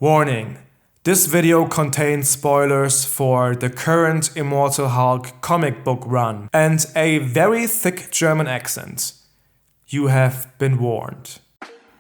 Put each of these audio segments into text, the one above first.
Warning: this video contains spoilers for the current Immortal Hulk comic book run and a very thick German accent. You have been warned.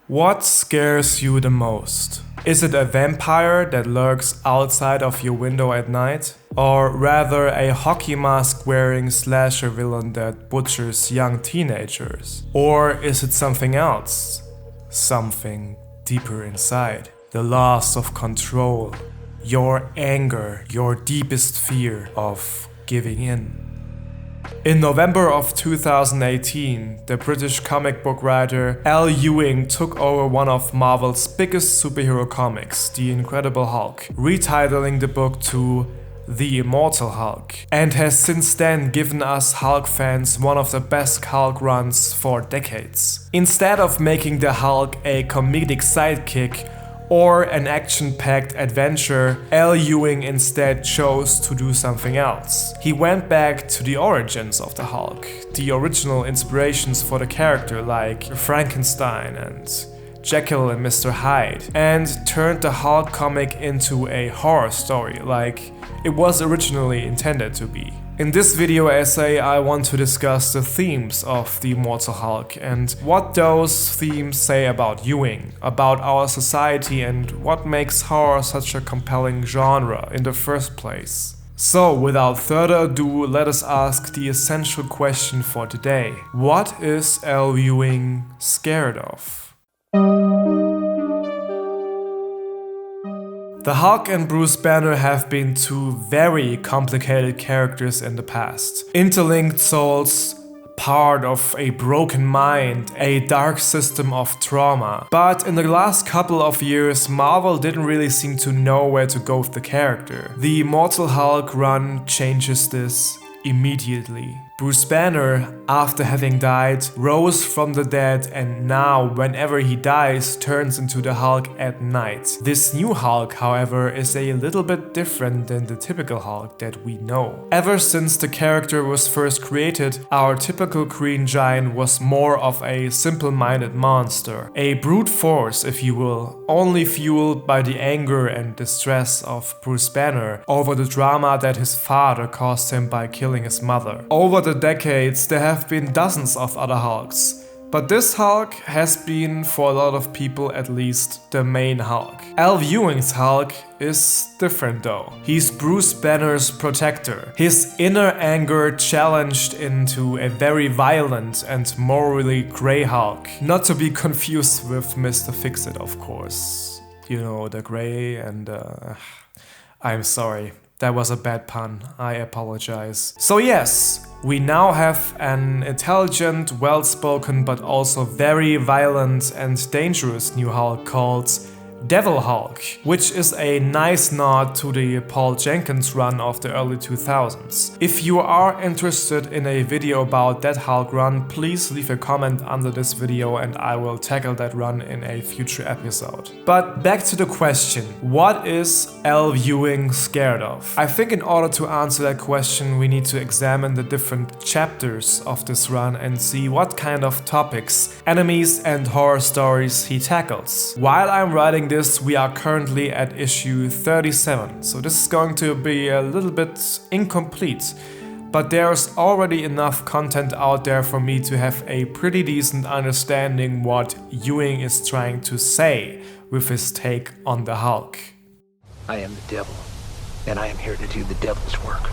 What scares you the most? Is it a vampire that lurks outside of your window at night? Or rather a hockey mask wearing slasher villain that butchers young teenagers? Or is it something else? Something deeper inside? The loss of control, your anger, your deepest fear of giving in. In November of 2018, the British comic book writer Ewing took over one of Marvel's biggest superhero comics, The Incredible Hulk, retitling the book to The Immortal Hulk, and has since then given us Hulk fans one of the best Hulk runs for decades. Instead of making the Hulk a comedic sidekick or an action-packed adventure, Ewing instead chose to do something else. He went back to the origins of the Hulk, the original inspirations for the character like Frankenstein and Jekyll and Mr. Hyde, and turned the Hulk comic into a horror story like it was originally intended to be. In this video essay, I want to discuss the themes of the Immortal Hulk and what those themes say about Ewing, about our society, and what makes horror such a compelling genre in the first place. So, without further ado, let us ask the essential question for today. What is Ewing scared of? The Hulk and Bruce Banner have been two very complicated characters in the past. Interlinked souls, part of a broken mind, a dark system of trauma. But in the last couple of years, Marvel didn't really seem to know where to go with the character. The Immortal Hulk run changes this immediately. Bruce Banner, after having died, rose from the dead, and now, whenever he dies, turns into the Hulk at night. This new Hulk, however, is a little bit different than the typical Hulk that we know. Ever since the character was first created, our typical Green Giant was more of a simple-minded monster, a brute force, if you will, only fueled by the anger and distress of Bruce Banner over the drama that his father caused him by killing his mother. Over the decades, there have been dozens of other Hulks, but this Hulk has been, for a lot of people at least, the main Hulk. Ewing's Hulk is different though. He's Bruce Banner's protector, his inner anger challenged into a very violent and morally grey Hulk. Not to be confused with Mr. Fix-It, of course. You know, the grey and I'm sorry. That was a bad pun, I apologize. So yes, we now have an intelligent, well-spoken but also very violent and dangerous new Hulk called Devil Hulk, which is a nice nod to the Paul Jenkins run of the early 2000s. If you are interested in a video about that Hulk run, please leave a comment under this video and I will tackle that run in a future episode. But back to the question, what is Ewing scared of? I think in order to answer that question we need to examine the different chapters of this run and see what kind of topics, enemies and horror stories he tackles. While I'm writing this, we are currently at issue 37, so this is going to be a little bit incomplete, but there's already enough content out there for me to have a pretty decent understanding what Ewing is trying to say with his take on the Hulk. I am the devil, and I am here to do the devil's work.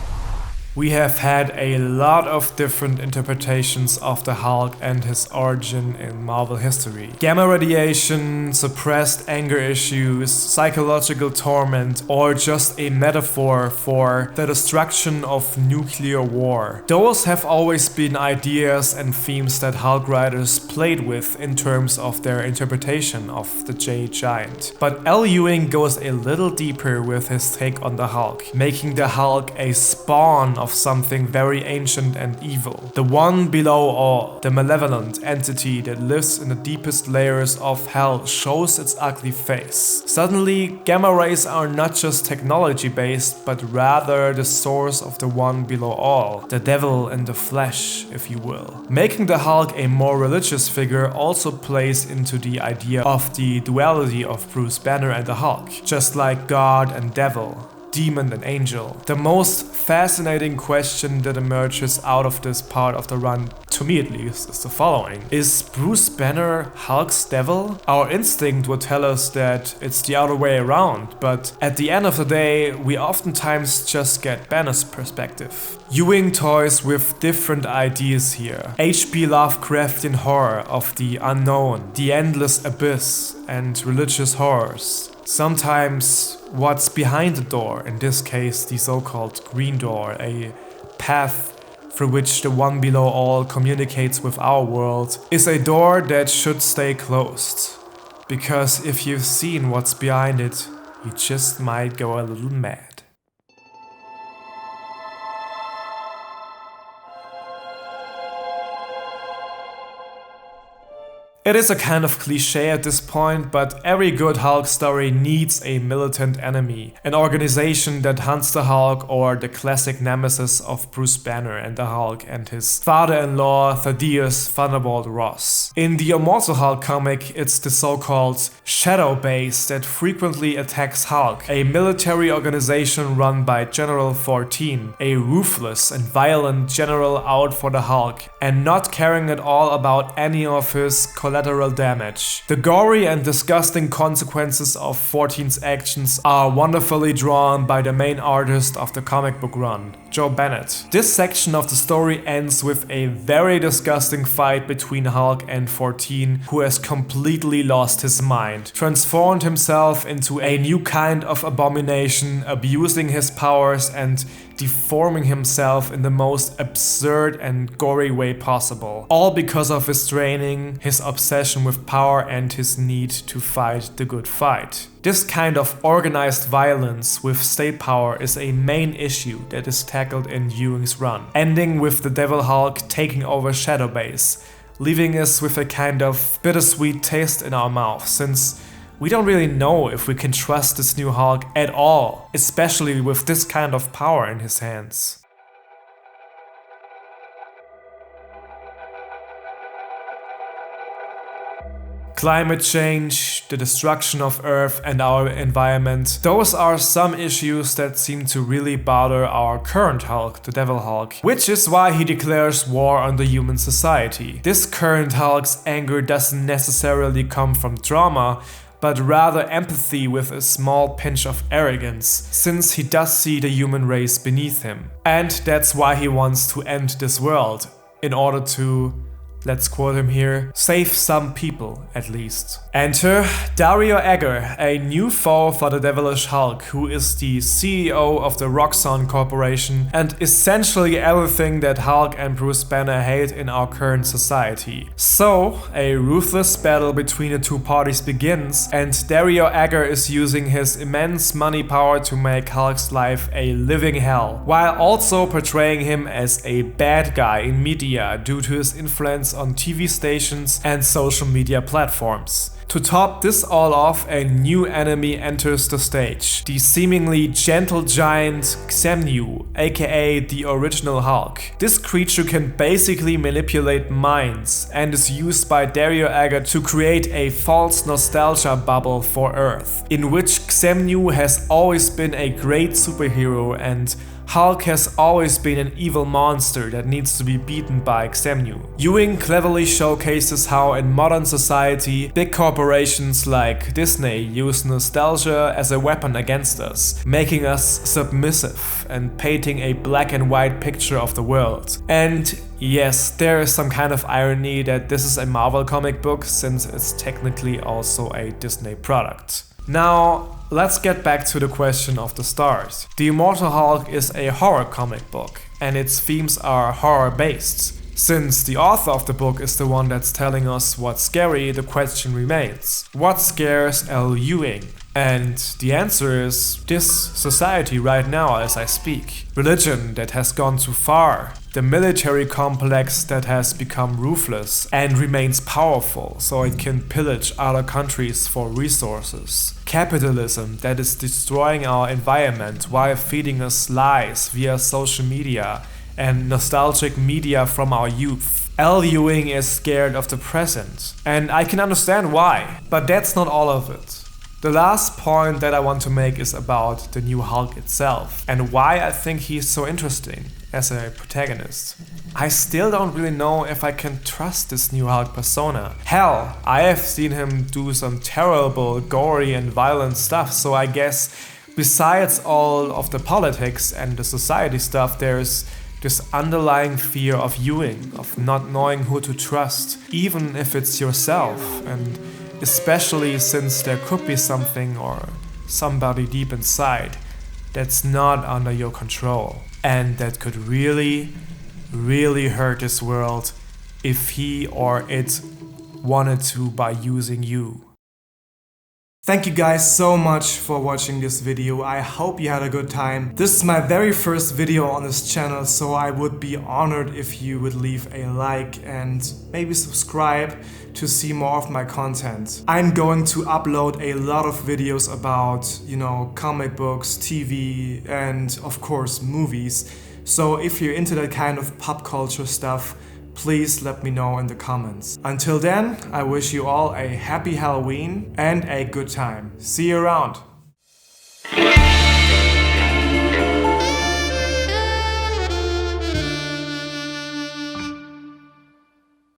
We have had a lot of different interpretations of the Hulk and his origin in Marvel history. Gamma radiation, suppressed anger issues, psychological torment, or just a metaphor for the destruction of nuclear war. Those have always been ideas and themes that Hulk writers played with in terms of their interpretation of the Giant. But Ewing goes a little deeper with his take on the Hulk, making the Hulk a spawn of something very ancient and evil. The one below all, the malevolent entity that lives in the deepest layers of hell, shows its ugly face. Suddenly, gamma rays are not just technology-based, but rather the source of the one below all, the devil in the flesh, if you will. Making the Hulk a more religious figure also plays into the idea of the duality of Bruce Banner and the Hulk, just like God and devil, demon and angel. The most fascinating question that emerges out of this part of the run, to me at least, is the following. Is Bruce Banner Hulk's devil? Our instinct would tell us that it's the other way around, but at the end of the day, we oftentimes just get Banner's perspective. Ewing toys with different ideas here. H.P. Lovecraftian horror of the unknown, the endless abyss, and religious horrors. Sometimes what's behind the door, in this case the so-called green door, a path through which the one below all communicates with our world, is a door that should stay closed. Because if you've seen what's behind it, you just might go a little mad. It is a kind of cliche at this point, but every good Hulk story needs a militant enemy, an organization that hunts the Hulk, or the classic nemesis of Bruce Banner and the Hulk and his father-in-law Thaddeus Thunderbolt Ross. In the Immortal Hulk comic, it's the so-called Shadow Base that frequently attacks Hulk, a military organization run by General 14, a ruthless and violent general out for the Hulk and not caring at all about any of his collateral damage. The gory and disgusting consequences of 14's actions are wonderfully drawn by the main artist of the comic book run, Joe Bennett. This section of the story ends with a very disgusting fight between Hulk and 14, who has completely lost his mind, transformed himself into a new kind of abomination, abusing his powers and deforming himself in the most absurd and gory way possible. All because of his training, his obsession with power and his need to fight the good fight. This kind of organized violence with state power is a main issue that is tackled in Ewing's run, ending with the Devil Hulk taking over Shadow Base, leaving us with a kind of bittersweet taste in our mouth, since we don't really know if we can trust this new Hulk at all, especially with this kind of power in his hands. Climate change, the destruction of Earth and our environment, those are some issues that seem to really bother our current Hulk, the Devil Hulk, which is why he declares war on the human society. This current Hulk's anger doesn't necessarily come from trauma, but rather empathy with a small pinch of arrogance, since he does see the human race beneath him. And that's why he wants to end this world, in order to, let's quote him here, save some people at least. Enter Dario Agger, a new foe for the Devilish Hulk, who is the CEO of the Roxxon Corporation and essentially everything that Hulk and Bruce Banner hate in our current society. So, a ruthless battle between the two parties begins, and Dario Agger is using his immense money power to make Hulk's life a living hell, while also portraying him as a bad guy in media due to his influence on TV stations and social media platforms. To top this all off, a new enemy enters the stage, the seemingly gentle giant Xemnu, aka the original Hulk. This creature can basically manipulate minds and is used by Dario Agger to create a false nostalgia bubble for Earth, in which Xemnu has always been a great superhero and Hulk has always been an evil monster that needs to be beaten by Xemnu. Ewing cleverly showcases how in modern society, big corporations like Disney use nostalgia as a weapon against us, making us submissive and painting a black and white picture of the world. And yes, there is some kind of irony that this is a Marvel comic book, since it's technically also a Disney product. Now, let's get back to the question of the start. The Immortal Hulk is a horror comic book, and its themes are horror-based. Since the author of the book is the one that's telling us what's scary, the question remains: what scares L. Ewing? And the answer is this society right now as I speak. Religion that has gone too far. The military complex that has become ruthless and remains powerful so it can pillage other countries for resources. Capitalism that is destroying our environment while feeding us lies via social media and nostalgic media from our youth. L. Ewing is scared of the present, and I can understand why, but that's not all of it. The last point that I want to make is about the new Hulk itself and why I think he's so interesting as a protagonist. I still don't really know if I can trust this new Hulk persona. Hell, I have seen him do some terrible, gory and violent stuff, so I guess besides all of the politics and the society stuff, there's this underlying fear of Ewing, of not knowing who to trust, even if it's yourself, and especially since there could be something or somebody deep inside that's not under your control and that could really, really hurt this world if he or it wanted to by using you. Thank you guys so much for watching this video. I hope you had a good time. This is my very first video on this channel, so I would be honored if you would leave a like and maybe subscribe to see more of my content. I'm going to upload a lot of videos about, comic books, TV, and of course movies. So if you're into that kind of pop culture stuff, please let me know in the comments. Until then, I wish you all a happy Halloween and a good time. See you around.